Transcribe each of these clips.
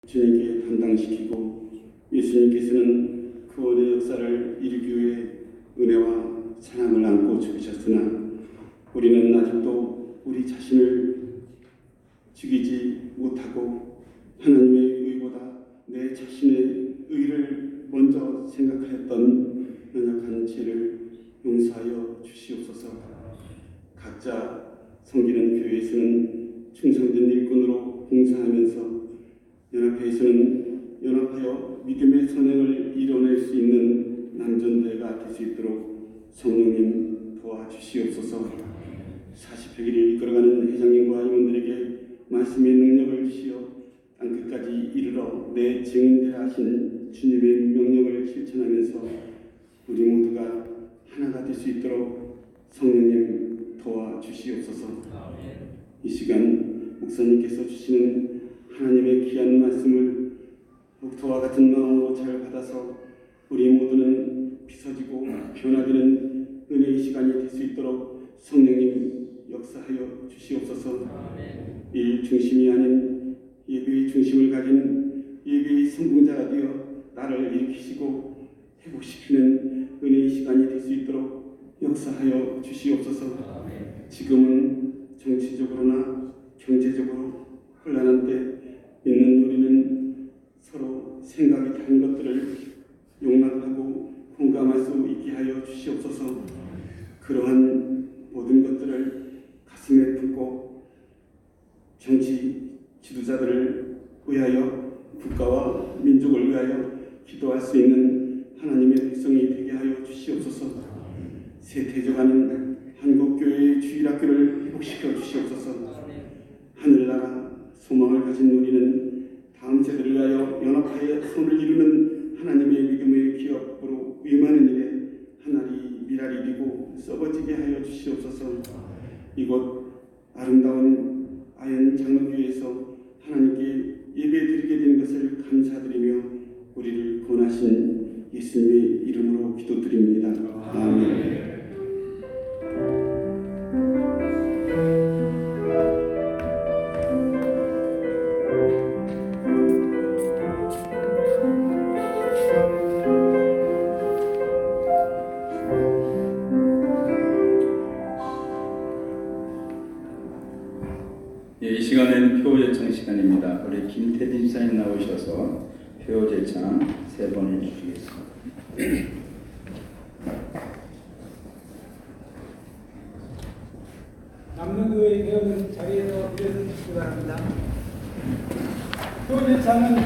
주님께 감당시키고 예수님께서는 구원의 역사를 이루기 위해 은혜와 사랑을 안고 죽으셨으나 우리는 아직도 우리 자신을 죽이지 못하고 하나님의 의보다 내 자신의 의를 먼저 생각하였던 연약한 죄를 용서하여 주시옵소서. 각자 섬기는 교회에서는 충성된 일꾼으로 봉사하면서 연합회에서는 연합하여 믿음의 선행을 이뤄낼 수 있는 남전대회가 될 수 있도록 성령님 도와주시옵소서. 40회기를 이끌어가는 회장님과 임원들에게 말씀의 능력을 주시어 땅끝까지 이르러 내 증인되라 하신 주님의 명령을 실천하면서 우리 모두가 하나가 될 수 있도록 성령님 도와주시옵소서. 이 시간 목사님께서 주시는 하나님의 귀한 말씀을 목토와 같은 마음으로 잘 받아서 우리 모두는 빗어지고 변화되는 은혜의 시간이 될 수 있도록 성령님 역사하여 주시옵소서. 일 중심이 아닌 예배의 중심을 가진 예배의 성공자가 되어 나를 일으키시고 회복시키는 은혜의 시간이 될 수 있도록 역사하여 주시옵소서. 지금은 정치적으로나 경제적으로 혼란한 때 믿는 우리는 서로 생각이 다른 것들을 용납하고 공감할 수 있게 하여 주시옵소서. 그러한 모든 것들을 가슴에 품고 정치 지도자들을 위하여 국가와 민족을 위하여 기도할 수 있는 하나님의 백성이 되게 하여 주시옵소서. 세태져가는 한국교회의 주일학교를 회복시켜 주시옵소서. 하늘나라 소망을 가진 우리는 다음 세대를 위하여 연합하여 손을 이루는 하나님의 믿음의 기업으로 임하는 일에 하나리 미랄이 되고 썩어지게 하여 주시옵소서. 이곳 아름다운 아현 장로교회에서 하나님께 예배드리게 된 것을 감사드리며 우리를 구원하신 예수님의 이름으로 기도드립니다. 아멘. 이 시간에는 표제창 시간입니다. 우리 김태진 집사님 나오셔서 표제창 3번 해주시겠습니다. 남녀교회 배우는 자리에서 드려주시기 바랍니다. 표제창은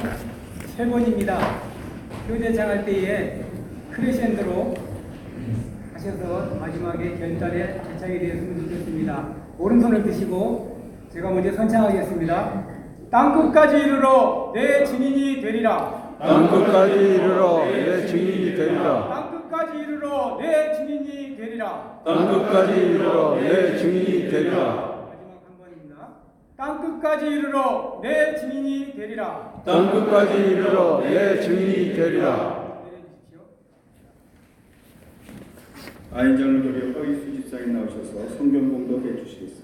3번입니다. 표제창 할 때에 크레센도로 하셔서 마지막에 결단에 제창이 되었으면 좋겠습니다. 오른손을 드시고 제가 먼저 선창하겠습니다. 땅끝까지 이르러 내 증인이 되리라. 땅끝까지 이르러 내 증인이 되리라. 땅끝까지 이르러 내 증인이 되리라. 땅끝까지 이르러 내 증인이 되리라. 마지막 한 번입니다. 땅끝까지 이르러 내 증인이 되리라. 땅끝까지 이르러 내 증인이 되리라. 내려주십시오. 아인장로교회 허이수 집사님 나오셔서 성경 공독해 주시겠습니다.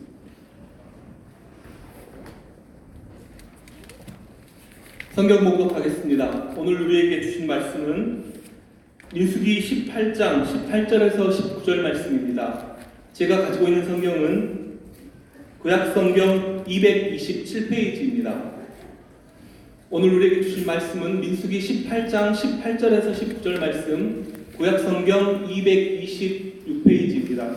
성경 봉독하겠습니다. 오늘 우리에게 주신 말씀은 민수기 18장 18절에서 19절 말씀입니다. 제가 가지고 있는 성경은 구약성경 227페이지입니다. 오늘 우리에게 주신 말씀은 민수기 18장 18절에서 19절 말씀, 구약성경 226페이지입니다.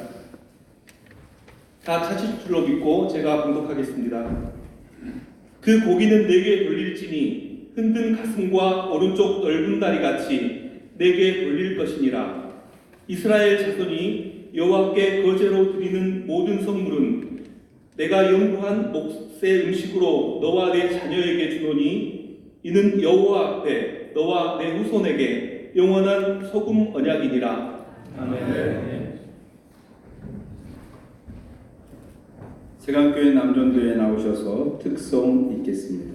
다 찾을 줄로 믿고 제가 봉독하겠습니다. 그 고기는 내게 돌릴지니 흔든 가슴과 오른쪽 넓은 다리 같이 내게 돌릴 것이니라. 이스라엘 자손이 여호와께 거제로 드리는 모든 성물은 내가 영구한 목세 음식으로 너와 내 자녀에게 주노니 이는 여호와 앞에 너와 내 후손에게 영원한 소금 언약이니라. 아멘. 세강교회 남전도에 나오셔서 특송 읽겠습니다.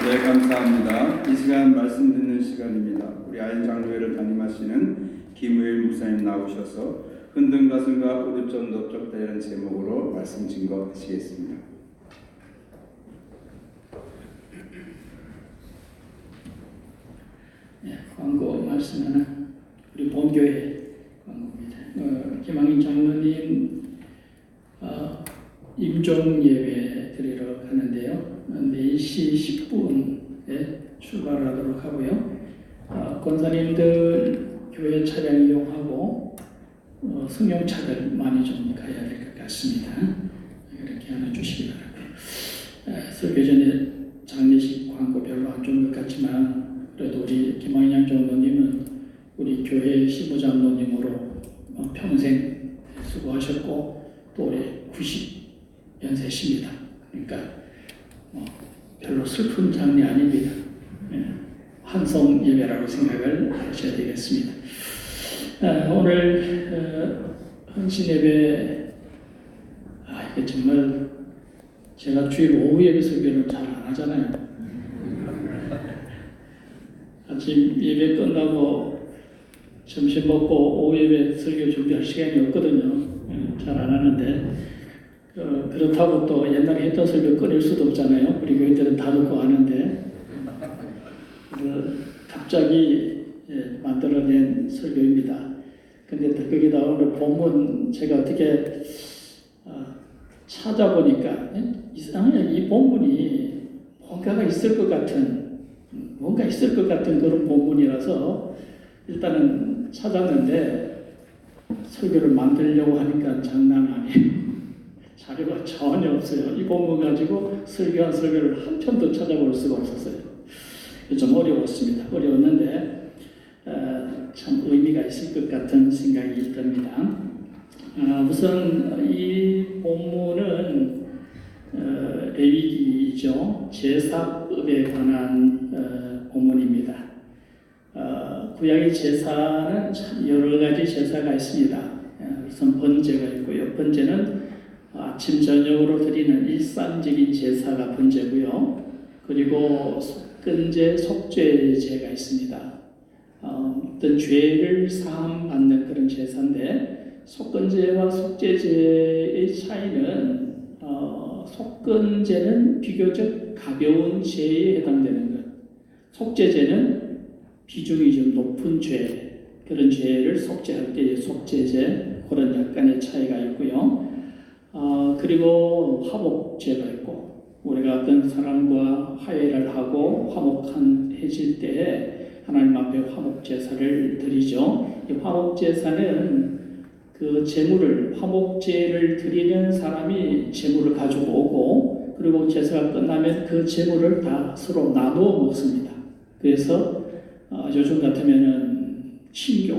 네, 감사합니다. 이 시간 말씀 듣는 시간입니다. 우리 아인장로회를 담임하시는 김우일 목사님 나오셔서 흔든 가슴과 오른쪽 넓적다라는 제목으로 말씀 증거하시겠습니다. 네, 광고 말씀은 우리 본교회 광고입니다. 김학인 장로님 임종 예배 드리러 가는데요. 4시 10분에 출발하도록 하고요. 권사님들 교회 차량 이용하고 승용차들 많이 좀 가야 될 것 같습니다. 이렇게 하나 주시기 바라고요. 설교 전에 장례식 광고 별로 안 좋은 것 같지만 그래도 우리 김학인 장로님은 우리 교회 시부장로님으로 평생 수고하셨고 또 올해 90연세십니다. 그러니까 별로 슬픈 장례 아닙니다. 환송 예배라고 생각을 하셔야 되겠습니다. 오늘 헌신 예배 이게 정말 제가 주일 오후 예배 설교는 잘 안 하잖아요. 아침 예배 끝나고 점심 먹고 오후 예배 설교 준비할 시간이 없거든요. 잘 안 하는데 그렇다고 또 옛날에 했던 설교 끊을 수도 없잖아요. 우리 교인들은 다 듣고 하는데 갑자기 만들어낸 설교입니다. 근데 거기다 오늘 본문 제가 어떻게 찾아보니까 이상하게 이 본문이 뭔가 있을 것 같은 그런 본문이라서 일단은 찾았는데 설교를 만들려고 하니까 장난 아니에요. 자료가 전혀 없어요. 이 본문 가지고 설교한 설교를 한 편도 찾아볼 수가 없었어요. 좀 어려웠습니다. 어려웠는데 참 의미가 있을 것 같은 생각이 듭니다. 우선 이 본문은 레위기이죠. 제사법에 관한 본문입니다. 구약의 제사는 참 여러 가지 제사가 있습니다. 우선 번제가 있고요. 번제는 아침 저녁으로 드리는 일상적인 제사가 번제고요. 그리고 속건제, 속죄제가 있습니다. 어떤 죄를 사함받는 그런 제사인데 속건제와 속죄제의 차이는 속건제는 비교적 가벼운 죄에 해당되는 것, 속죄제는 비중이 좀 높은 죄, 그런 죄를 속죄할 때의 속죄제, 그런 약간의 차이가 있고요. 그리고 화목제가 있고 우리가 어떤 사람과 화해를 하고 화목해질 때에 하나님 앞에 화목제사를 드리죠. 이 화목제사는 그 제물을 제를 드리는 사람이 제물을 가지고 오고 그리고 제사가 끝나면 그 제물을 다 서로 나누어 먹습니다. 그래서 요즘 같으면은 신교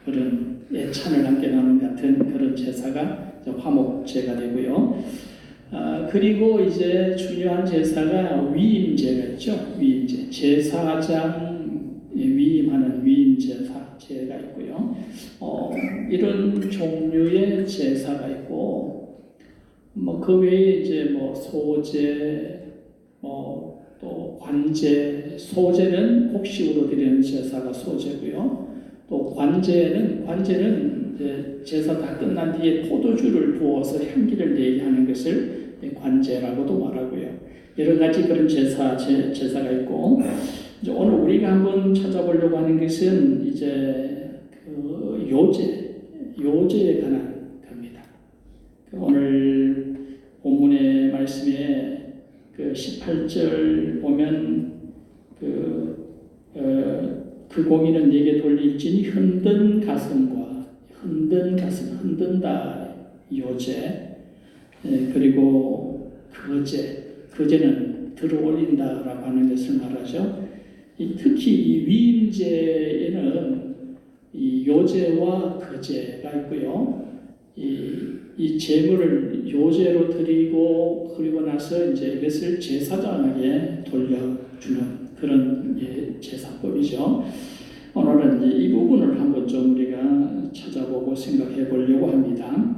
그런 예찬을 함께 나누는 같은 그런 제사가 화목제가 되고요. 그리고 이제 중요한 제사가 위임제가 있죠. 위임제. 제사장 위임하는 위임제사제가 있고요. 이런 종류의 제사가 있고, 그 외에 이제 소제, 또 관제, 소제는 곡식으로 드리는 제사가 소제고요. 또 관제는 이제 제사 다 끝난 뒤에 포도주를 부어서 향기를 내게 하는 것을 관제라고도 말하고요. 여러 가지 그런 제사가 있고, 이제 오늘 우리가 한번 찾아보려고 하는 것은 이제 그 요제에 관한 겁니다. 오늘 본문의 말씀에 그 18절 보면 그 공의는 네게 돌릴지니 흔든다 요제, 그리고 거제는 들어올린다라고 하는 것을 말하죠. 특히 이 위임제에는 이 요제와 거제가 있고요. 이 제물을 요제로 드리고 그리고 나서 이제 이것을 제사장에게 돌려주는 그런 제사법이죠. 오늘은 이제 이 부분을 한번 좀 우리가 찾아보고 생각해 보려고 합니다.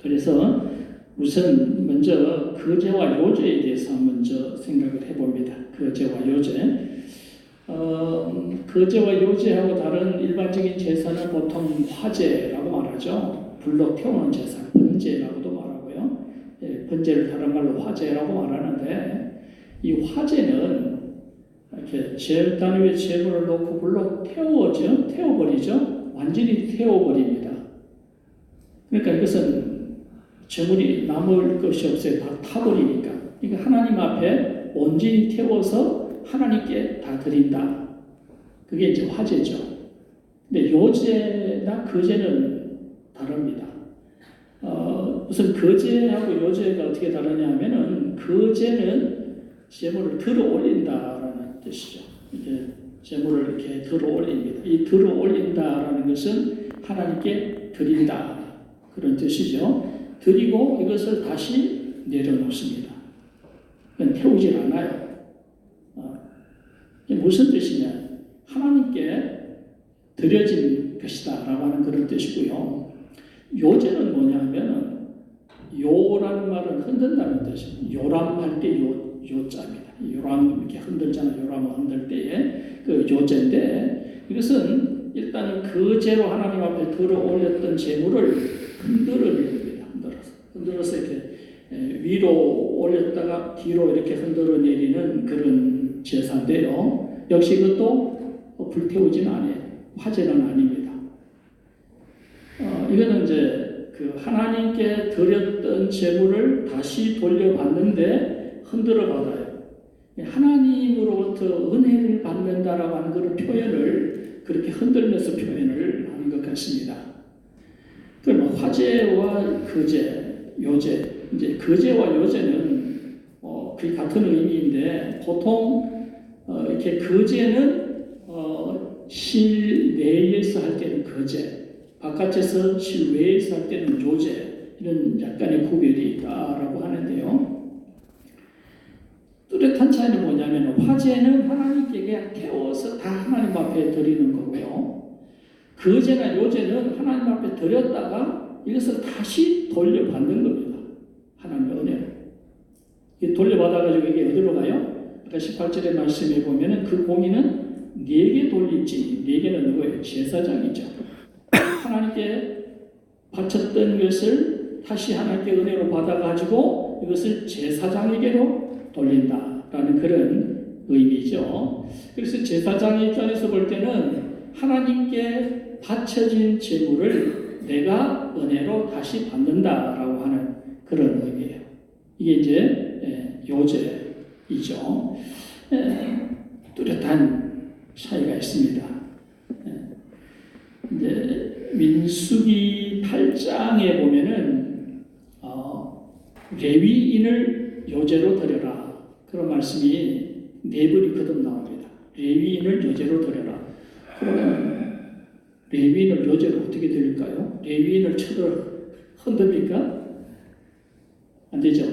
그래서 우선 먼저 거제와 요제에 대해서 먼저 생각을 해봅니다. 거제와 요제. 거제와 요제하고 다른 일반적인 제사는 보통 화제라고 말하죠. 불로 태우는 제사, 번제라고도 말하고요. 번제를 다른 말로 화제라고 말하는데 이 화제는 이렇게 제단 위에 제물을 놓고 불로 태워버리죠. 완전히 태워버립니다. 그러니까 이것은 제물이 남을 것이 없어요. 다 타버리니까. 그러니까 하나님 앞에 온전히 태워서 하나님께 다 드린다. 그게 이제 화제죠. 근데 요제나 거제는 다릅니다. 우선 거제하고 요제가 어떻게 다르냐 하면은 거제는 제물을 들어 올린다라는 뜻이죠. 이게 제물을 이렇게 들어 올립니다. 이 들어 올린다라는 것은 하나님께 드린다. 그런 뜻이죠. 드리고 이것을 다시 내려놓습니다. 그건 태우질 않아요. 이게 무슨 뜻이냐? 하나님께 드려진 것이다 라고 하는 그런 뜻이고요. 요제는 뭐냐 하면은 요라는 말은 흔든다는 뜻입니다. 요람할 때 요자입니다. 요람 이렇게 흔들잖아요. 요람을 흔들 때에 그 요제인데 이것은 일단 거제로 하나님 앞에 들어 올렸던 재물을 흔들어냅니다. 흔들어서 이렇게 위로 올렸다가 뒤로 이렇게 흔들어 내리는 그런 제사인데요. 역시 이것도 불태우지는 않아요. 화제는 아닙니다. 이거는 이제 그 하나님께 드렸던 제물을 다시 돌려받는데 흔들어 받아요. 하나님으로부터 은혜를 받는다라고 하는 그런 표현을 그렇게 흔들면서 표현을 하는 것 같습니다. 그럼 화제와 거제, 요제, 이제 거제와 요제는 거의 같은 의미인데 보통 이렇게 거제는 실내에서 할 때는 거제, 바깥에서 실외에서 할 때는 요제, 이런 약간의 구별이 있다라고 하는데요. 뚜렷한 차이는 뭐냐면 화제는 하나님께 그냥 태워서 다 하나님 앞에 드리는 거고요. 거제나 요제는 하나님 앞에 드렸다가 이것을 다시 돌려받는 겁니다. 하나님의 은혜를. 돌려받아가지고 이게 어디로 가요? 아까 18절의 말씀에 보면은 그 공의는 네게 돌릴지, 네게는 누구예요? 제사장이죠. 하나님께 바쳤던 것을 다시 하나님께 은혜로 받아가지고 이것을 제사장에게로 돌린다라는 그런 의미죠. 그래서 제사장의 입장에서 볼 때는 하나님께 바쳐진 제물을 내가 은혜로 다시 받는다라고 하는 그런 의미예요. 이게 이제 요제이죠. 뚜렷한 차이가 있습니다. 이제 민수기 8장에 보면은 레위인을 요제로 드려라 그런 말씀이 네 번이 거듭 나옵니다. 레위인을 요제로 드려라. 그러면 레위인을 요제로 어떻게 드릴까요? 레위인을 쳐도 흔듭니까? 안 되죠.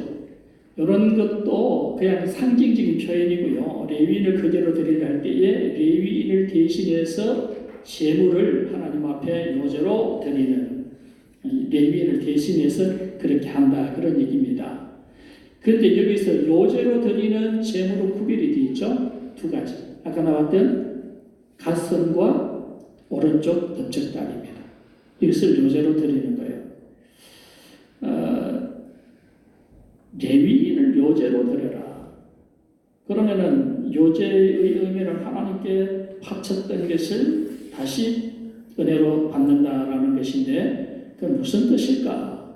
이런 것도 그냥 상징적인 표현이고요. 레위인을 그대로 드리려 할 때에 레위인을 대신해서 제물을 하나님 앞에 요제로 드리는, 레위인을 대신해서 그렇게 한다 그런 얘기입니다. 그런데 여기서 요제로 드리는 제물은 구별이 되어 있죠. 두 가지. 아까 나왔던 가슴과 오른쪽 넓적다리입니다. 이것을 요제로 드리는 거예요. 레위인을 요제로 드려라. 그러면은 요제의 의미는 하나님께 바쳤던 것을 다시 은혜로 받는다라는 것인데 그건 무슨 뜻일까?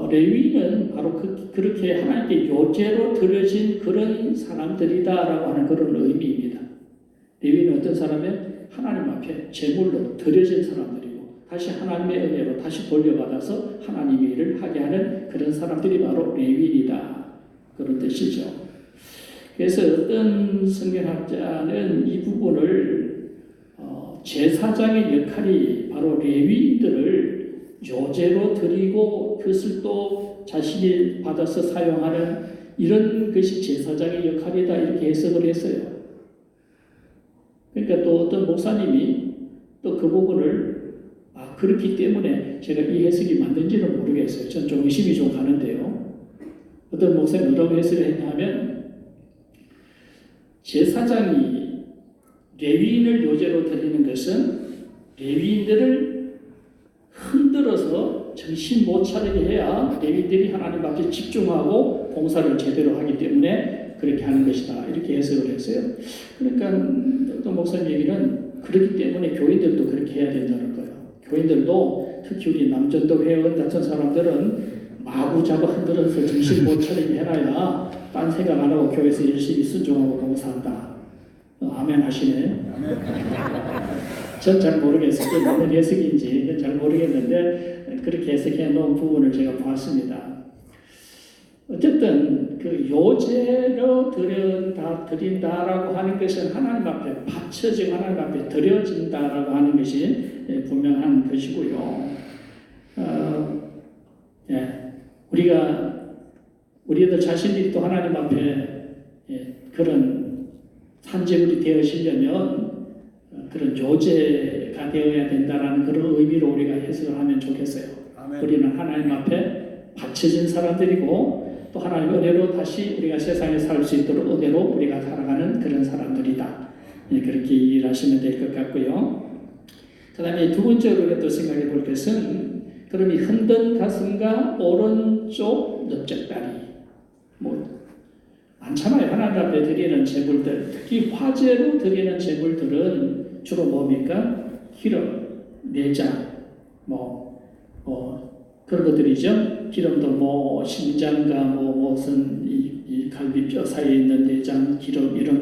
레위인은 바로 그렇게 하나님께 요제로 드려진 그런 사람들이다라고 하는 그런 의미입니다. 레위인은 어떤 사람이에요? 하나님 앞에 제물로 드려진 사람들이고 다시 하나님의 은혜로 다시 돌려받아서 하나님의 일을 하게 하는 그런 사람들이 바로 레위인이다. 그런 뜻이죠. 그래서 어떤 성경학자는 이 부분을 제사장의 역할이 바로 레위인들을 요제로 드리고 그것을 또 자신이 받아서 사용하는 이런 것이 제사장의 역할이다 이렇게 해석을 했어요. 그러니까 또 어떤 목사님이 또 그 부분을 그렇기 때문에 제가 이 해석이 맞는지는 모르겠어요. 전 좀 의심이 좀 가는데요. 어떤 목사님이 뭐라고 해석을 했냐면 제사장이 레위인을 요제로 드리는 것은 레위인들을 흔들어서 정신 못 차리게 해야 레위인들이 하나님 앞에 집중하고 봉사를 제대로 하기 때문에 그렇게 하는 것이다. 이렇게 해석을 했어요. 그러니까 어떤 목사님 얘기는 그렇기 때문에 교인들도 그렇게 해야 된다는 거예요. 교인들도 특히 우리 남전도 회원 같은 사람들은 마구잡아 흔들어서 정신 못 차리게 해놔야 딴 생각 안 하고 교회에서 열심히 순종하고 봉사한다. 아멘 하시네. 전 잘 모르겠어요. 그게 무슨 해석인지 잘 모르겠는데 그렇게 해석해 놓은 부분을 제가 보았습니다. 어쨌든 그 요제로 드린다라고 하는 것은 하나님 앞에 바쳐지고 하나님 앞에 드려진다라고 하는 것이 분명한 것이고요. 우리들 자신들이 또 하나님 앞에 그런 산재물이 되어지려면 그런 요제가 되어야 된다라는 그런 의미로 우리가 해석을 하면 좋겠어요. 아멘. 우리는 하나님 앞에 바쳐진 사람들이고 또 하나님 은혜로 다시 우리가 세상에 살 수 있도록 은혜로 우리가 살아가는 그런 사람들이다. 그렇게 이해하시면 될 것 같고요. 그 다음에 두 번째로 우리가 또 생각해 볼 것은 그럼 이 흔든 가슴과 오른쪽 넓적다리 많잖아요. 하나님 앞에 드리는 제물들, 특히 화제로 드리는 제물들은 주로 뭡니까? 기름, 내장, 그런 것들이죠. 기름도 심장과 무슨 이 갈비뼈 사이에 있는 내장, 기름 이런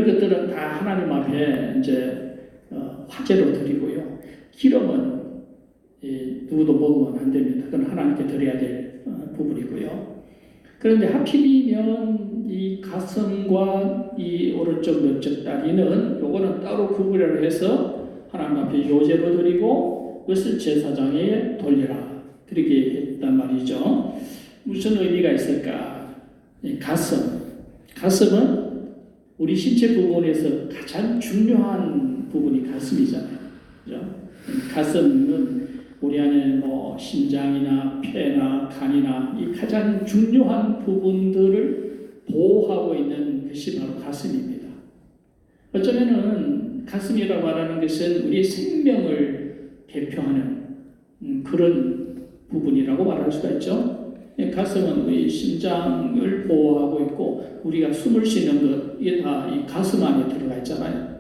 것들은 다 하나님 앞에 이제 화제로 드리고요. 기름은 누구도 먹으면 안 됩니다. 그건 하나님께 드려야 될 부분이고요. 그런데 하필이면 이 가슴과 이 오른쪽 넓적 다리는 요거는 따로 구분을 해서 하나님 앞에 요제로 드리고 그것을 제사장에 돌리라. 그렇게 했단 말이죠. 무슨 의미가 있을까? 가슴은 우리 신체 부분에서 가장 중요한 부분이 가슴이잖아요. 그죠? 가슴은 우리 안에 심장이나 폐나 간이나 이 가장 중요한 부분들을 보호하고 있는 것이 바로 가슴입니다. 어쩌면은 가슴이라고 말하는 것은 우리의 생명을 대표하는 그런 부분이라고 말할 수가 있죠. 가슴은 우리 심장을 보호하고 있고 우리가 숨을 쉬는 것 이게 다 이 가슴 안에 들어가 있잖아요.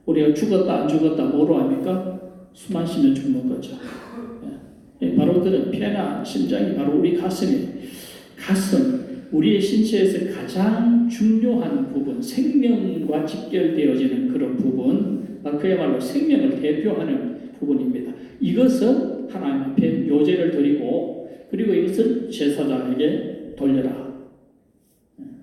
우리가 죽었다 안 죽었다 뭐로 합니까? 숨 안 쉬면 죽는 거죠. 바로 그런 폐나 심장이 바로 우리 가슴이에요. 가슴, 우리의 신체에서 가장 중요한 부분, 생명과 직결되어지는 그런 부분, 그야말로 생명을 대표하는 부분입니다. 이것은 하나님 앞에 요제를 드리고, 그리고 이것을 제사장에게 돌려라.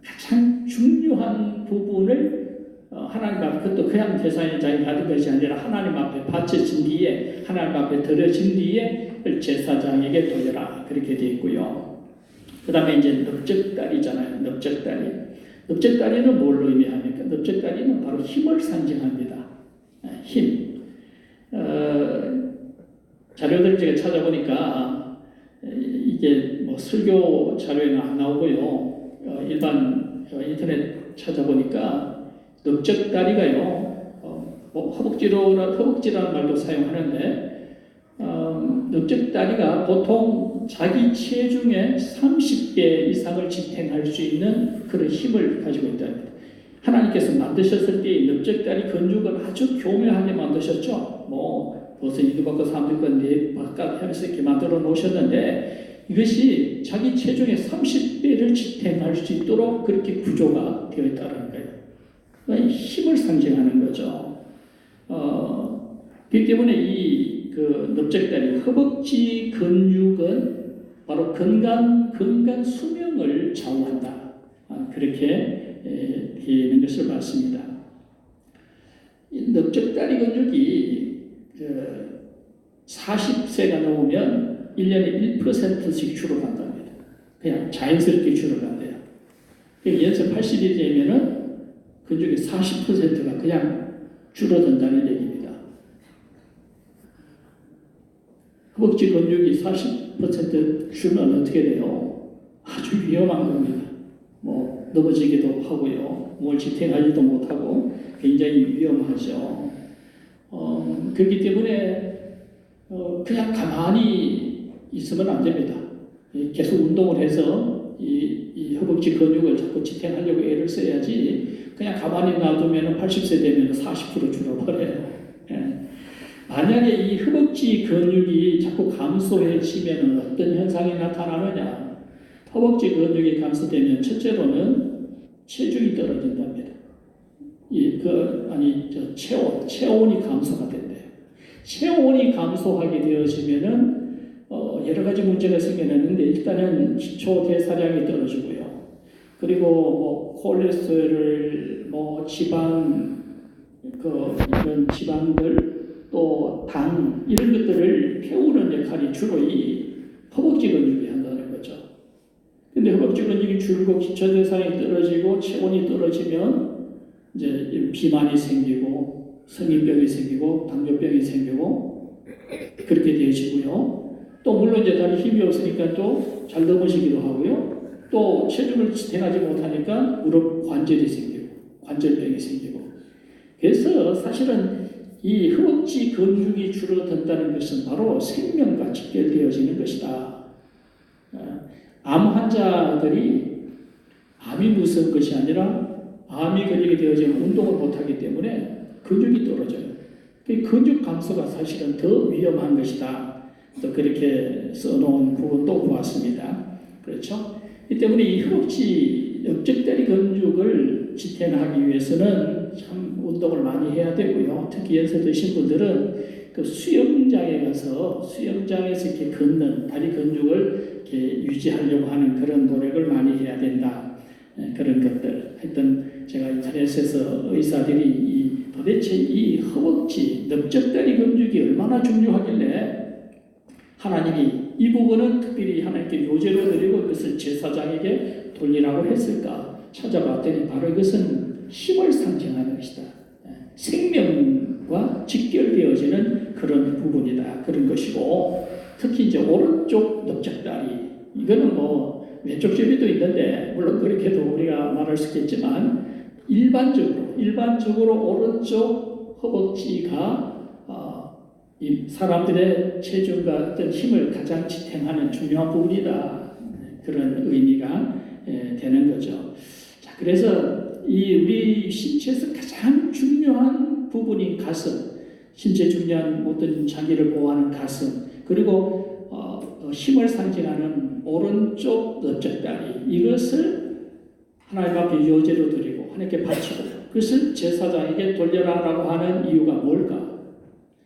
가장 중요한 부분을 하나님 앞에, 그것도 그냥 제사장이 자기 받은 것이 아니라 하나님 앞에 바쳐진 뒤에, 하나님 앞에 드려진 뒤에 제사장에게 돌려라. 그렇게 되어 있고요. 그 다음에 이제 넓적다리잖아요. 넓적다리. 넓적다리는 뭘 의미합니까? 넓적다리는 바로 힘을 상징합니다. 힘. 자료들 제가 찾아보니까 이게 뭐 설교 자료에는 안 나오고요. 일반 인터넷 찾아보니까 넓적다리가요. 허벅지라는 말도 사용하는데 넓적다리가 보통 자기 체중의 30배 이상을 지탱할 수 있는 그런 힘을 가지고 있답니다. 하나님께서 만드셨을 때 이 넓적다리 건축을 아주 교묘하게 만드셨죠. 뭐 무슨 이도 바꿔 삼도 바꿔 네 바깥 하면서 이렇게 만들어 놓으셨는데 이것이 자기 체중의 30배를 지탱할 수 있도록 그렇게 구조가 되어 있다는 거예요. 힘을 상징하는 거죠. 그렇기 때문에 이 넓적다리, 허벅지 근육은 바로 건강 수명을 좌우한다. 그렇게 되는 것을 봤습니다. 이 넓적다리 근육이 40세가 넘으면 1년에 1%씩 줄어간답니다. 그냥 자연스럽게 줄어간대요. 연세 80이 되면은 근육의 40%가 그냥 줄어든다는 얘기입니다. 허벅지 근육이 40% 줄면 어떻게 돼요? 아주 위험한 겁니다. 뭐 넘어지기도 하고요. 뭘 지탱하지도 못하고 굉장히 위험하죠. 그렇기 때문에 그냥 가만히 있으면 안 됩니다. 계속 운동을 해서 이 허벅지 근육을 자꾸 지탱하려고 애를 써야지 그냥 가만히 놔두면 80세 되면 40% 줄어버려요. 만약에 이 허벅지 근육이 자꾸 감소해지면 어떤 현상이 나타나느냐? 허벅지 근육이 감소되면 첫째로는 체중이 떨어진답니다. 체온이 감소가 된대요. 체온이 감소하게 되어지면은 여러 가지 문제가 생겨나는데 일단은 기초 대사량이 떨어지고요. 그리고 뭐 콜레스테롤, 뭐 지방, 이런 지방들 또 당 이런 것들을 태우는 역할이 주로 이 허벅지 근육이 한다는 거죠. 근데 허벅지 근육이 줄고 기초 대사량이 떨어지고 체온이 떨어지면 이제 비만이 생기고 성인병이 생기고 당뇨병이 생기고 그렇게 되어지고요. 또 물론 이제 다리 힘이 없으니까 또 잘 넘어지기도 하고요. 또 체중을 지탱하지 못하니까 무릎 관절이 생기고 관절병이 생기고. 그래서 사실은 이 허벅지 근육이 줄어든다는 것은 바로 생명과 직결되어지는 것이다. 암 환자들이 암이 무서운 것이 아니라 암이 걸리게 되어지면 운동을 못하기 때문에 근육이 떨어져요. 그 근육 감소가 사실은 더 위험한 것이다. 또 그렇게 써놓은 부분도 보았습니다. 그렇죠? 이 때문에 이 허벅지 넓적다리 근육을 지탱하기 위해서는 참 운동을 많이 해야 되고요. 특히 연세 드신 분들은 그 수영장에 가서 수영장에서 이렇게 걷는 다리 근육을 이렇게 유지하려고 하는 그런 노력을 많이 해야 된다. 그런 것들. 하여튼 제가 인터넷에서 의사들이 도대체 이 허벅지 넓적다리 근육이 얼마나 중요하길래 하나님이 이 부분은 특별히 하나님께 요제로 드리고 이것을 제사장에게 돌리라고 했을까 찾아봤더니 바로 이것은 힘을 상징하는 것이다. 생명과 직결되어지는 그런 부분이다. 그런 것이고 특히 이제 오른쪽 넓적다리 이거는 뭐 왼쪽 제비도 있는데 물론 그렇게도 우리가 말할 수 있겠지만 일반적으로 오른쪽 허벅지가 이 사람들의 체중과 어떤 힘을 가장 지탱하는 중요한 부분이다. 그런 의미가 되는 거죠. 자, 그래서 이 우리 신체에서 가장 중요한 부분인 가슴, 신체 중요한 모든 장기를 보호하는 가슴, 그리고 힘을 상징하는 오른쪽 넓적다리 이것을 하나님 앞에 요제로 드리고 하나님께 바치고 그것을 제사장에게 돌려라라고 하는 이유가 뭘까?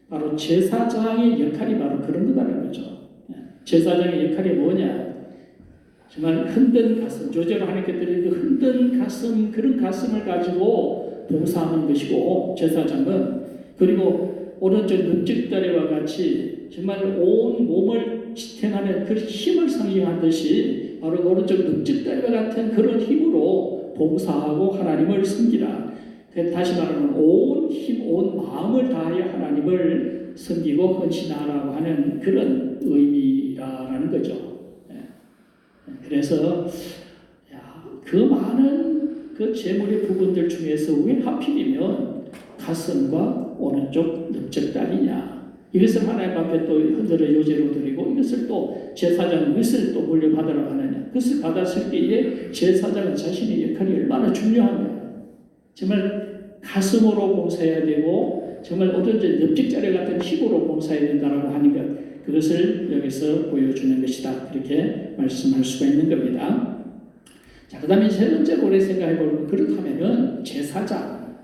바로 제사장의 역할이 바로 그런 거다라는 거죠. 제사장의 역할이 뭐냐? 정말 흔든 가슴, 요제로 하나님께 드리는 그 흔든 가슴, 그런 가슴을 가지고 봉사하는 것이고 제사장은 그리고 오른쪽 늑직다리와 같이 정말 온 몸을 지탱하는 그 힘을 상징한 듯이 바로 오른쪽 늑직다리와 같은 그런 힘으로 봉사하고 하나님을 섬기라. 다시 말하면 온 힘, 온 마음을 다하여 하나님을 섬기고 헌신하라고 하는 그런 의미라는 거죠. 그래서 그 많은 그 제물의 부분들 중에서 왜 하필이면 가슴과 오른쪽 넓적다리냐 이것을 하나님 앞에 또 흔들어 요제로 드리고 이것을 또 제사장 이것을 또 물려받으러 가느냐 그것을 받았을 때에 제사장은 자신의 역할이 얼마나 중요하냐 정말 가슴으로 봉사해야 되고 정말 어쩐지 넓적다리 같은 힘으로 봉사해야 된다라고 하는 것 그것을 여기서 보여주는 것이다 이렇게 말씀할 수가 있는 겁니다. 자, 그 다음에 세 번째로 우리 생각해보면 그렇다면은 제사장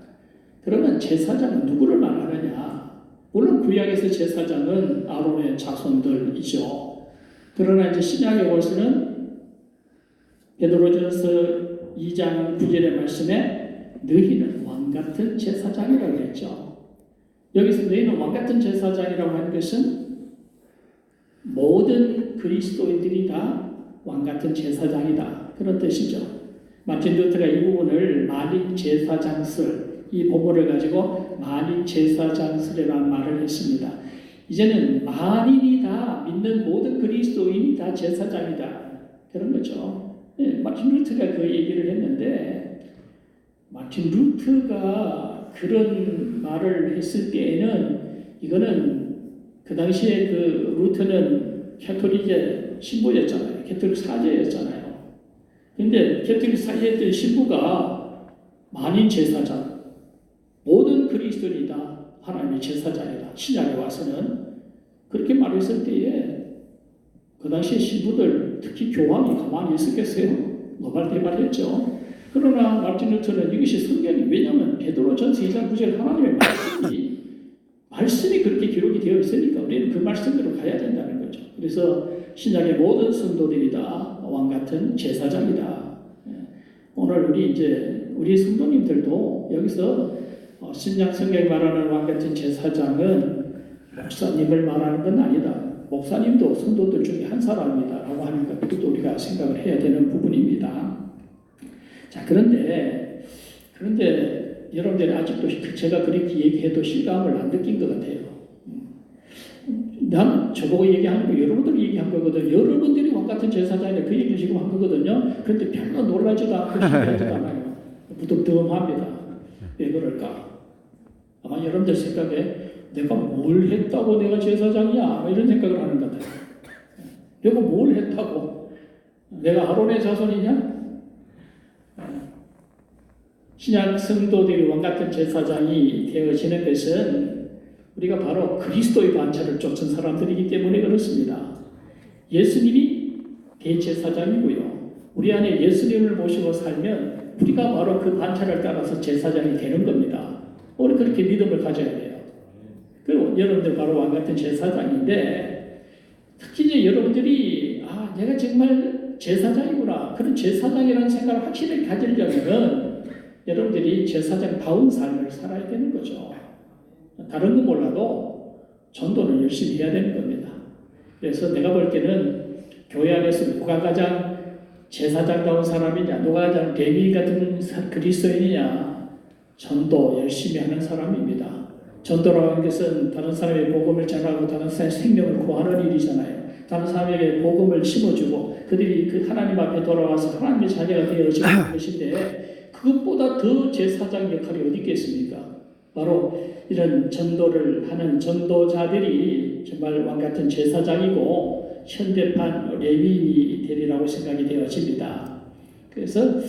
그러면 제사장은 누구를 말하느냐 물론 구약에서 제사장은 아론의 자손들이죠. 그러나 이제 신약에 볼수는 베드로전서 2장 9절의 말씀에 너희는 왕같은 제사장이라고 했죠. 여기서 너희는 왕같은 제사장이라고 하는 것은 모든 그리스도인들이 다 왕같은 제사장이다. 그런 뜻이죠. 마틴 루터가 이 부분을 만인 제사장설, 이 본문을 가지고 만인 제사장설이라는 말을 했습니다. 이제는 만인이 다 믿는 모든 그리스도인이 다 제사장이다. 그런 거죠. 네, 마틴 루터가 그 얘기를 했는데 마틴 루터가 그런 말을 했을 때에는 이거는 그 당시에 그 루터는 캐톨릭의 신부였잖아요. 캐톨릭 사제였잖아요. 근데 캐톨릭 사제였던 신부가 만인 제사장, 모든 그리스도인이다 하나님의 제사장이다. 신약에 와서는 그렇게 말했을 때에 그 당시에 신부들 특히 교황이 가만히 있었겠어요? 노발대발했죠. 그러나 마틴 루터는 이것이 성경이 왜냐하면 베드로전서 2장 9절 하나님의 말씀이 그렇게 기록이 되어 있으니까 우리는 그 말씀대로 가야 된다는 거죠. 그래서 신약의 모든 성도들이 다 왕같은 제사장이다. 오늘 우리 성도님들도 여기서 신약 성경이 말하는 왕같은 제사장은 목사님을 말하는 건 아니다. 목사님도 성도들 중에 한 사람이다라고 하는 것도 우리가 생각을 해야 되는 부분입니다. 자, 그런데 여러분들이 아직도 제가 그렇게 얘기해도 실감을 안 느낀 것 같아요. 난 저보고 얘기하는 거 여러분들이 얘기한 거거든요. 여러분들이 왕같은 제사장이라 그 얘기를 지금 한 거거든요. 그런데 별로 놀라지도 않고 신기하지도 않아요. 무덤덤합니다. 왜 그럴까? 아마 여러분들 생각에 내가 뭘 했다고 내가 제사장이야? 뭐 이런 생각을 하는 것 같아요. 내가 뭘 했다고? 내가 아론의 자손이냐? 신약 성도들이 왕같은 제사장이 되어지는 것은 우리가 바로 그리스도의 반차를 쫓은 사람들이기 때문에 그렇습니다. 예수님이 대제사장이고요. 우리 안에 예수님을 모시고 살면 우리가 바로 그 반차를 따라서 제사장이 되는 겁니다. 우리 그렇게 믿음을 가져야 돼요. 그리고 여러분들 바로 왕같은 제사장인데 특히 이제 여러분들이 내가 정말 제사장이구나 그런 제사장이라는 생각을 확실히 가지려면 여러분들이 제사장다운 삶을 살아야 되는 거죠. 다른 건 몰라도 전도는 열심히 해야 되는 겁니다. 그래서 내가 볼 때는 교회 안에서 누가 가장 제사장다운 사람이냐, 누가 가장 레위 같은 그리스도인이냐, 전도 열심히 하는 사람입니다. 전도라고 하는 것은 다른 사람의 복음을 전하고 다른 사람의 생명을 구하는 일이잖아요. 다른 사람에게 복음을 심어주고 그들이 그 하나님 앞에 돌아와서 하나님의 자녀가 되어지는 것인데 그것보다 더 제사장 역할이 어디 있겠습니까? 바로 이런 전도를 하는 전도자들이 정말 왕같은 제사장이고 현대판 레위인이 되리라고 생각이 되어집니다. 그래서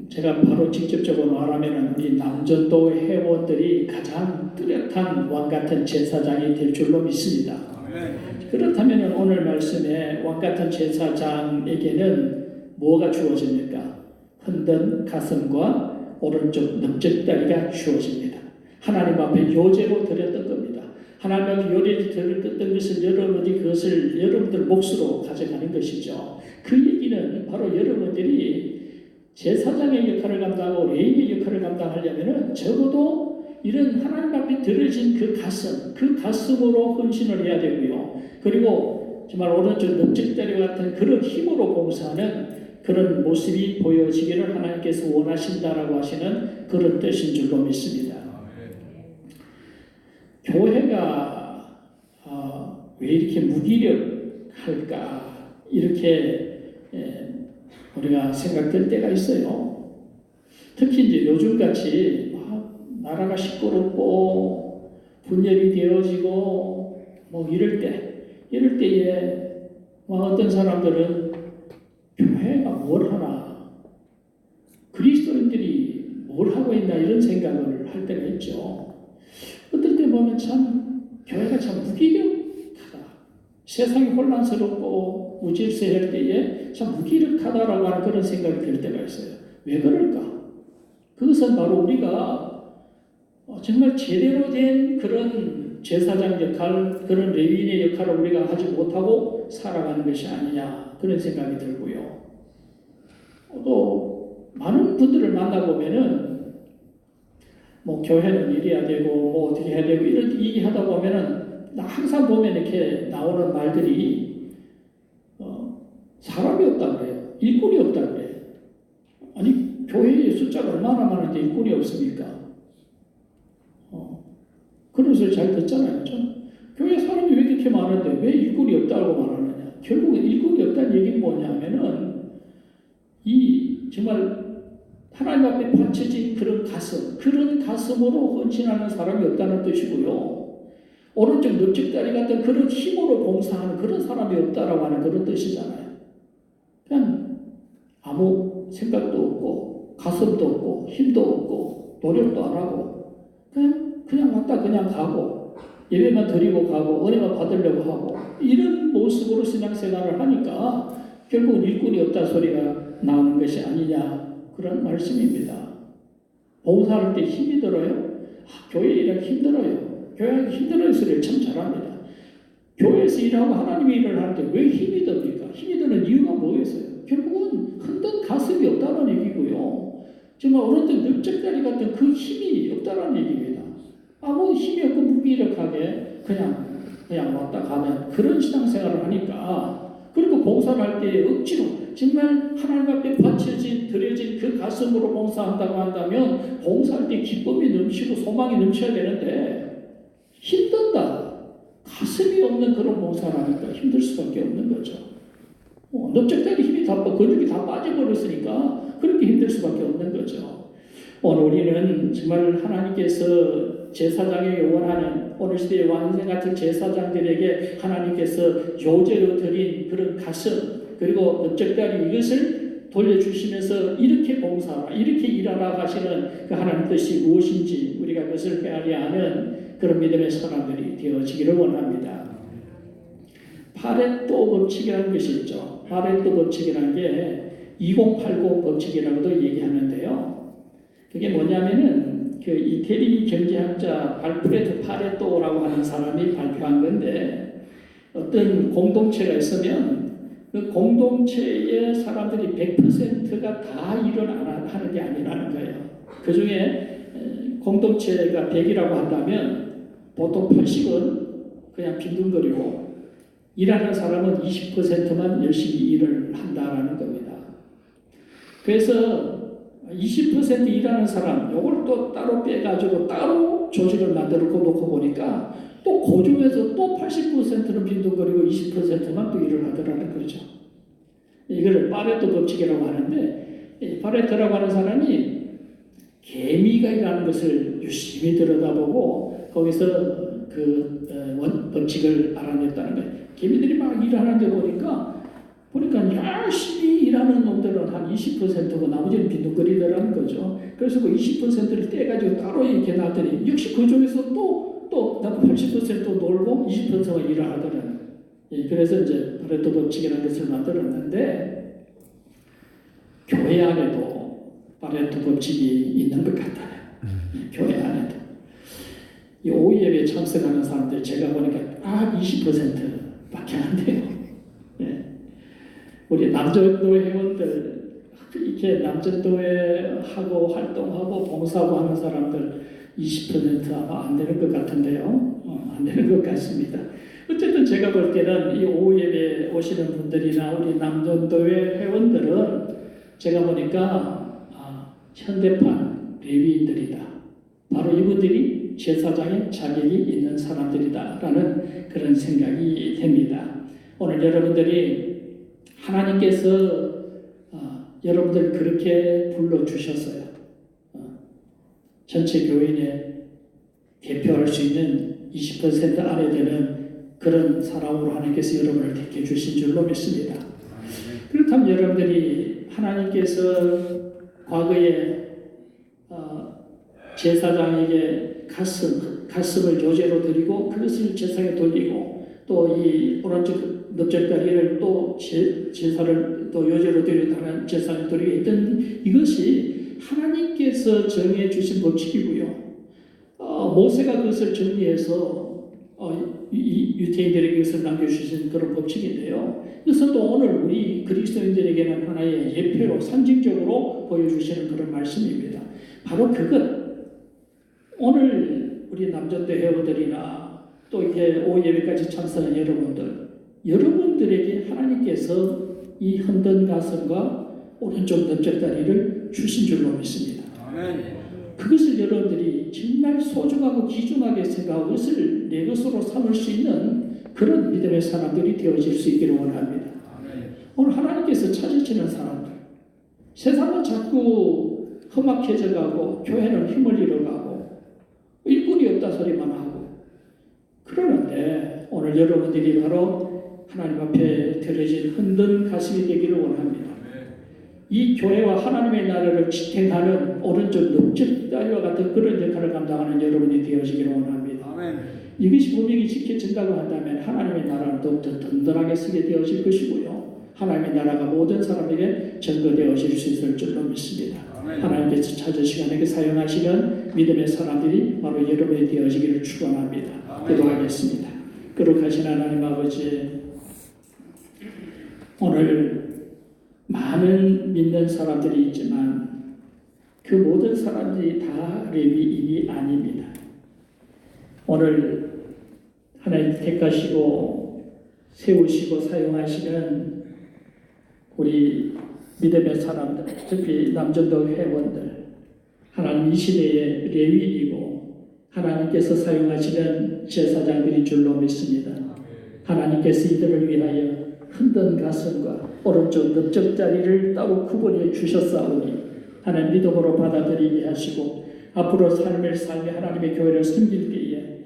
제가 바로 직접적으로 말하면 우리 남전도 회원들이 가장 뚜렷한 왕같은 제사장이 될 줄로 믿습니다. 그렇다면 오늘 말씀에 왕같은 제사장에게는 뭐가 주어집니까? 흔든 가슴과 오른쪽 넓적다리가 주어집니다. 하나님 앞에 요제로 드렸던 겁니다. 하나님 앞에 요제로 드렸던 것을 여러분이 그것을 여러분들 몫으로 가져가는 것이죠. 그 얘기는 바로 여러분들이 제사장의 역할을 감당하고 레위의 역할을 감당하려면 적어도 이런 하나님 앞에 드려진 그 가슴으로 헌신을 해야 되고요. 그리고 정말 오른쪽 넓적다리 같은 그런 힘으로 봉사하는 그런 모습이 보여지기를 하나님께서 원하신다라고 하시는 그런 뜻인 줄로 믿습니다. 교회가 왜 이렇게 무기력할까 이렇게 우리가 생각될 때가 있어요. 특히 이제 요즘같이 나라가 시끄럽고 분열이 되어지고 뭐 이럴 때에 어떤 사람들은 교회가 뭘 하나, 그리스도인들이 뭘 하고 있나 이런 생각을 할 때가 있죠. 어떨 때 보면 참 교회가 참 무기력하다. 세상이 혼란스럽고 무질서할 때에 참 무기력하다라고 하는 그런 생각이 들 때가 있어요. 왜 그럴까? 그것은 바로 우리가 정말 제대로 된 그런 제사장 역할, 그런 레위인의 역할을 우리가 하지 못하고 살아가는 것이 아니냐 그런 생각이 들고요. 또 많은 분들을 만나보면은 뭐 교회는 이래야 되고 뭐 어떻게 해야 되고 이런 얘기하다 보면은 항상 보면 이렇게 나오는 말들이 사람이 없다 그래요. 일꾼이 없다 그래요. 아니 교회의 숫자가 얼마나 많은데 일꾼이 없습니까? 그런 소리 잘 듣잖아요. 그렇죠? 교회 사람이 왜 이렇게 많은데 왜 일꾼이 없다고 말하느냐. 결국은 일꾼이 없다는 얘기는 뭐냐면은 이 정말 하나님 앞에 바쳐진 그런 가슴으로 헌신하는 사람이 없다는 뜻이고요. 오른쪽 넓적다리 같은 그런 힘으로 봉사하는 그런 사람이 없다라고 하는 그런 뜻이잖아요. 그냥 아무 생각도 없고 가슴도 없고 힘도 없고 노력도 안 하고 그냥 왔다 그냥 가고 예배만 드리고 가고 은혜만 받으려고 하고 이런 모습으로 신앙생활을 하니까 결국은 일꾼이 없다 소리가 나오는 것이 아니냐 그런 말씀입니다. 봉사할 때 힘이 들어요? 교회 일하기 힘들어요. 교회하기 힘들어요 소리를 참 잘합니다. 교회에서 일하고 하나님의 일을 할 때 왜 힘이 듭니까? 힘이 드는 이유가 뭐겠어요? 결국은 흔든 가슴이 없다는 얘기고요. 정말 오른쪽 넓적다리 같은 그 힘이 없다는 얘기입니다. 아무 힘이 없고 무기력하게 그냥 왔다 가면 그런 신앙생활을 하니까 그리고 봉사를 할 때 억지로 정말 하나님 앞에 드려진 그 가슴으로 봉사한다고 한다면 봉사할 때 기쁨이 넘치고 소망이 넘쳐야 되는데 힘든다. 가슴이 없는 그런 봉사를 하니까 힘들 수밖에 없는 거죠. 넓적다리 힘이 근육이 다 빠져버렸으니까 그렇게 힘들 수밖에 없는 거죠. 오늘 우리는 정말 하나님께서 제사장에게 원하는 오늘 시대의 왕생 같은 제사장들에게 하나님께서 요제로 드린 그런 가슴 그리고 넓적다리 이것을 돌려주시면서 이렇게 봉사하라 이렇게 일하라 하시는 그 하나님 뜻이 무엇인지 우리가 그것을 헤아려 하는 그런 믿음의 사람들이 되어지기를 원합니다. 파레토 법칙이라는 것이 있죠. 파레토 법칙이라는 게 2080 법칙이라고도 얘기하는데요. 그게 뭐냐면은 그 이태리 경제학자 알프레드 파레토라고 하는 사람이 발표한 건데 어떤 공동체가 있으면 그 공동체의 사람들이 100%가 다 일을 하는 게 아니라는 거예요. 그 중에 공동체가 100이라고 한다면 보통 80은 그냥 빈둥거리고 일하는 사람은 20%만 열심히 일을 한다라는 겁니다. 그래서 20% 일하는 사람, 요걸 또 따로 빼가지고 따로 조직을 만들어 놓고 보니까 또 그 중에서 또 80%는 빈둥거리고 20%만 또 일을 하더라는 거죠. 이걸 파레토 법칙이라고 하는데, 파레토라고 하는 사람이 개미가 일하는 것을 유심히 들여다보고 거기서 그 법칙을 알아냈다는 거예요. 개미들이 막 일하는데 보니까 열심히 일하는 놈들은 한 20%고 나머지는 빈둥거리더라는 거죠. 그래서 그 20%를 떼가지고 따로 이렇게 놨더니 역시 그 중에서 또 또 80% 놀고 20%가 일을 하더라고요. 예, 그래서 이제 파레토 법칙이라는 것을 만들었는데 교회 안에도 파레토 법칙이 있는 것 같아요. 예, 교회 안에도. 이 오후 예배에 참석하는 사람들 제가 보니까 20%밖에 안 돼요. 예. 우리 남전도 회원들 이렇게 남전도회 하고 활동하고 봉사하고 하는 사람들 20% 아마 안 되는 것 같은데요. 안 되는 것 같습니다. 어쨌든 제가 볼 때는 이 오후 예배에 오시는 분들이나 우리 남전도회 회원들은 제가 보니까 현대판 레위인들이다. 바로 이분들이 제사장의 자격이 있는 사람들이다라는 그런 생각이 됩니다. 오늘 여러분들이 하나님께서 여러분들 그렇게 불러주셨어요. 전체 교인의 대표할 수 있는 20% 안에 되는 그런 사람으로 하나님께서 여러분을 택해 주신 줄로 믿습니다. 그렇다면 여러분들이 하나님께서 과거에 제사장에게 가슴을 요제로 드리고 그것을 제사에 돌리고 또 이 오른쪽 넓적다리를 또 제사를 또 요제로 드리다는 제사를 드리게 했던 이것이 하나님께서 정해 주신 법칙이고요. 모세가 그것을 정리해서 이 유대인들에게 그것을 남겨주신 그런 법칙인데요. 그래서 또 오늘 우리 그리스도인들에게는 하나의 예표로 상징적으로 보여주시는 그런 말씀입니다. 바로 그것. 오늘 우리 남전도 회원들이나 또 이렇게 오후 예배까지 참석한 여러분들에게 하나님께서 이 흔든 가슴과 오른쪽 넓적다리를 주신 줄로 믿습니다. 그것을 여러분들이 정말 소중하고 귀중하게 생각하고 그것을 내 것으로 삼을 수 있는 그런 믿음의 사람들이 되어질 수 있기를 원합니다. 오늘 하나님께서 찾으시는 사람들, 세상은 자꾸 험악해져 가고 교회는 힘을 잃어가고 일꾼이 없다 소리만 하고 그러는데 오늘 여러분들이 바로 하나님 앞에 들어진 흔든 가슴이 되기를 원합니다. 이 교회와 하나님의 나라를 지탱하는 오른쪽 넓적다리와 같은 그런 역할을 감당하는 여러분이 되어지기를 원합니다. 이것이 분명히 지켜진다고 한다면 하나님의 나라는 더욱더 든든하게 서게 되어질 것이고요. 하나님의 나라가 모든 사람에게 전거되어질 수 있을 줄로 믿습니다. 하나님께서 찾으시고 하나님께 사용하시는 믿음의 사람들이 바로 여러분이 되어지기를 축원합니다. 기도하겠습니다. 거룩하신 하나님 아버지, 오늘 많은 믿는 사람들이 있지만 그 모든 사람들이 다 레위인이 아닙니다. 오늘 하나님 택하시고 세우시고 사용하시는 우리 믿음의 사람들, 특히 남전도 회원들, 하나님 이 시대의 레위이고 하나님께서 사용하시는 제사장들인 줄로 믿습니다. 하나님께서 이들을 위하여 흔든 가슴과 오른쪽 넓적다리를 따로 구분해 주셨사오니 하나님 믿음으로 받아들이게 하시고 앞으로 삶의 하나님의 교회를 섬길 때에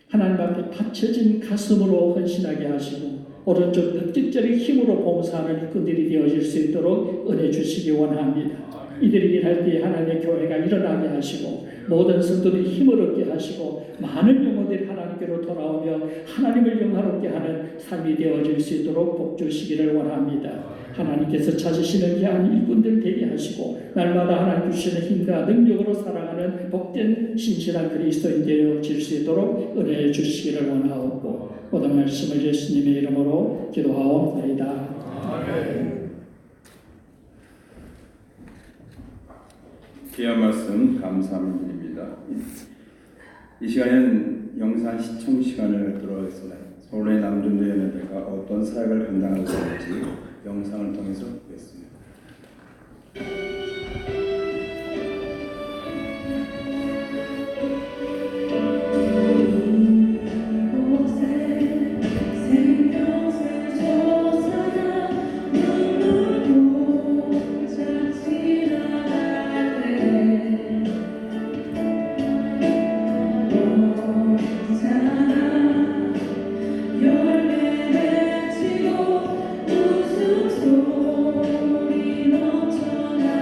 하나님 앞에 받쳐진 가슴으로 헌신하게 하시고 오른쪽 넓적다리 힘으로 봉사하는 일꾼들이 되어질 수 있도록 은혜 주시기 원합니다. 이들이 일할 때에 하나님의 교회가 일어나게 하시고 모든 성도들이 힘을 얻게 하시고 많은 영혼들이 하나님께로 돌아오며 하나님을 영화롭게 하는 삶이 되어질 수 있도록 복 주시기를 원합니다. 하나님께서 찾으시는 귀한 일꾼들 되게 하시고 날마다 하나님 주시는 힘과 능력으로 살아가는 복된 신실한 그리스도인 되어질 수 있도록 은혜 주시기를 원하옵고 모든 말씀을 예수님의 이름으로 기도하옵나이다. 아멘. 귀한 말씀 감사합니다. 이 시간에는 영상 시청 시간을 들어가겠습니다. 서울의 남전도 연합회가 어떤 사역을 감당하고 있는지 영상을 통해서 보겠습니다. 열매 맺히고 웃음소리 넘쳐나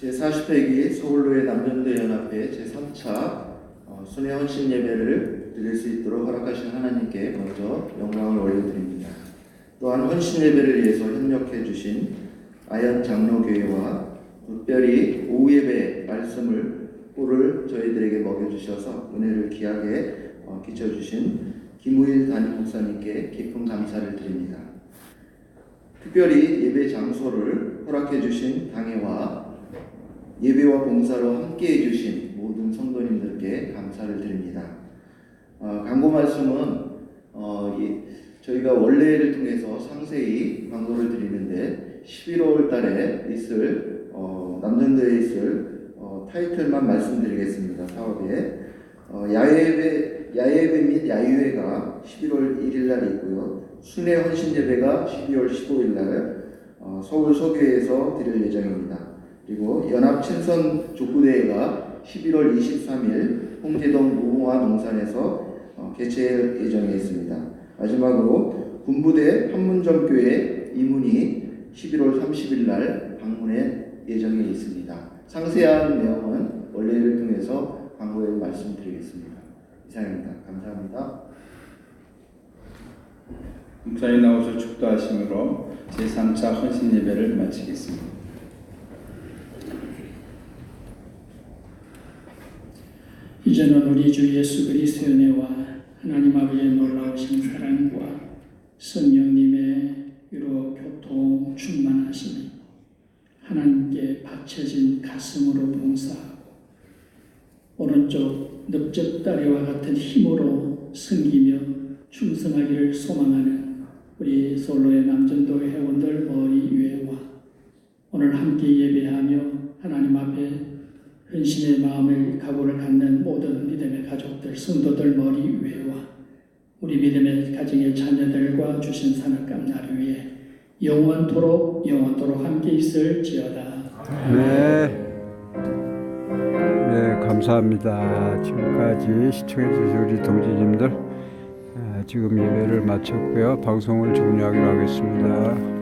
제40회기 서울로의 남전도 연합회 제3차 순회 헌신 예배를 드릴 수 있도록 허락하신 하나님께 먼저 영광을 올려드립니다. 또한 헌신 예배를 위해서 협력해 주신 아현 장로교회와 특별히 오후 예배 말씀을 꿀을 저희들에게 먹여주셔서 은혜를 귀하게 끼쳐주신 김우일 담임 목사님께 깊은 감사를 드립니다. 특별히 예배 장소를 허락해 주신 당회와 예배와 봉사로 함께해 주신 모든 성도님들께 감사를 드립니다. 광고 말씀은 저희가 원래를 통해서 상세히 광고를 드리는데 11월 달에 있을 남전도에 있을 타이틀만 말씀드리겠습니다. 사업에 야예배 및 야유회가 11월 1일 날에 있고요. 순회 헌신 예배가 12월 15일 날 서울 소교회에서 드릴 예정입니다. 그리고 연합 친선 족구대회가 11월 23일 홍제동 무궁화 농산에서 개최 예정에 있습니다. 마지막으로 군부대 판문점교회 이문이 11월 30일 날 방문에 예정에 있습니다. 상세한 내용은 원래를 통해서 광고에 말씀드리겠습니다. 이상입니다. 감사합니다. 목사님 나오셔 축도하심으로 제3차 헌신 예배를 마치겠습니다. 이제는 우리 주 예수 그리스도의 은혜와 하나님 아버지의 놀라우신 사랑과 성령님의 위로 교통 충만하심이 하나님께 받쳐진 가슴으로 봉사하고 오른쪽 넓적다리와 같은 힘으로 섬기며 충성하기를 소망하는 우리 솔로의 남전도 회원들 머리 위에와 오늘 함께 예배하며 하나님 앞에 헌신의 마음을 각오를 갖는 모든 믿음의 가족들, 성도들 머리 위에와 우리 믿음의 가정의 자녀들과 주신 산업감 나를 위해 영원토록 함께 있을지어다. 네, 감사합니다. 지금까지 시청해주신 우리 동지님들 지금 예배를 마쳤고요. 방송을 종료하기로 하겠습니다.